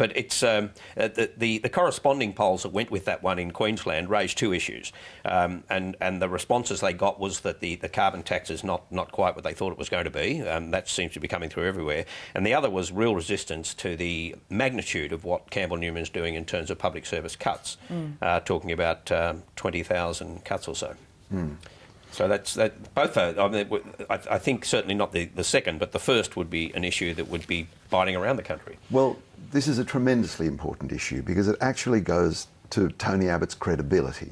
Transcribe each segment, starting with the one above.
But it's the corresponding polls that went with that one in Queensland raised two issues, and the responses they got was that the carbon tax is not quite what they thought it was going to be. That seems to be coming through everywhere. And the other was real resistance to the magnitude of what Campbell Newman's doing in terms of public service cuts, talking about 20,000 cuts or so. So that's that. Both are, I think certainly not the second, but the first would be an issue that would be biting around the country. Well, this is a tremendously important issue because it actually goes to Tony Abbott's credibility.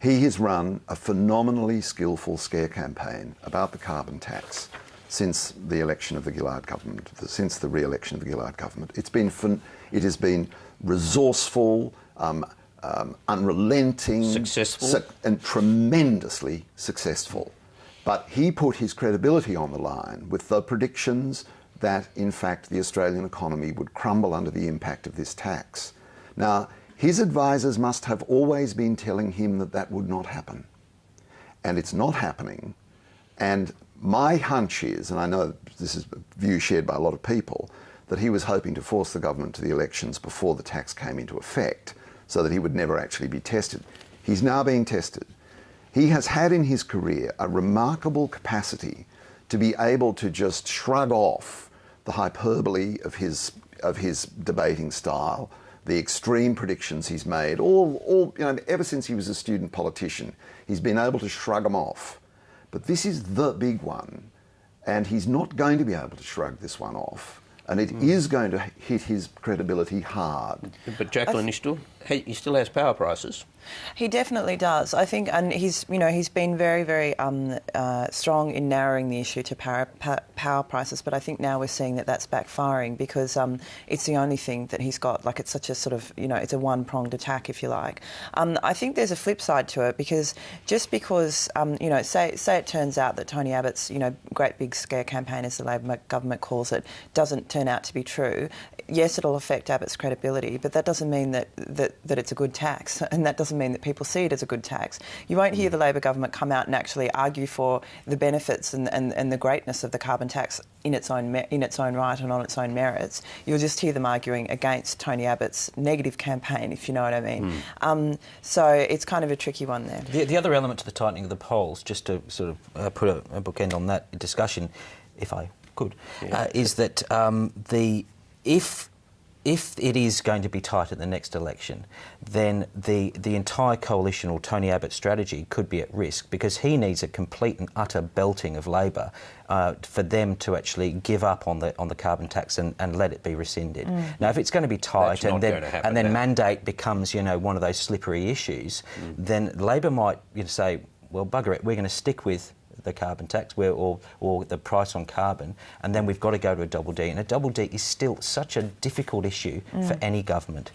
He has run a phenomenally skillful scare campaign about the carbon tax since the election of the Gillard government, since the re-election of the Gillard government. It has been resourceful, unrelenting, successful, and tremendously successful. But he put his credibility on the line with the predictions that, in fact, the Australian economy would crumble under the impact of this tax. Now, his advisors must have always been telling him that that would not happen. And it's not happening. And my hunch is, and I know this is a view shared by a lot of people, that he was hoping to force the government to the elections before the tax came into effect so that he would never actually be tested. He's now being tested. He has had in his career a remarkable capacity to be able to just shrug off the hyperbole of his debating style, the extreme predictions he's made, ever since he was a student politician, he's been able to shrug them off. But this is the big one, and he's not going to be able to shrug this one off, and it is going to hit his credibility hard. But Jacqueline, he still has power prices. He definitely does, I think, and he's been very, very strong in narrowing the issue to power prices. But I think now we're seeing that that's backfiring because it's the only thing that he's got. Like, it's such a sort of, it's a one-pronged attack, if you like. I think there's a flip side to it because just because say it turns out that Tony Abbott's great big scare campaign, as the Labor government calls it, doesn't turn out to be true. Yes, it'll affect Abbott's credibility, but that doesn't mean that it's a good tax, and that doesn't mean that people see it as a good tax. You won't hear the Labor government come out and actually argue for the benefits and the greatness of the carbon tax in its own right and on its own merits. You'll just hear them arguing against Tony Abbott's negative campaign, if you know what I mean. So it's kind of a tricky one there. The other element to the tightening of the polls, just to sort of put a bookend on that discussion, if I could, is that if it is going to be tight at the next election, then the entire coalition or Tony Abbott strategy could be at risk because he needs a complete and utter belting of Labor for them to actually give up on the carbon tax and let it be rescinded. Now, if it's going to be tight and then mandate becomes one of those slippery issues, then Labor might say, well, bugger it, we're going to stick with the carbon tax or the price on carbon, and then we've got to go to a double D. And a double D is still such a difficult issue for any government.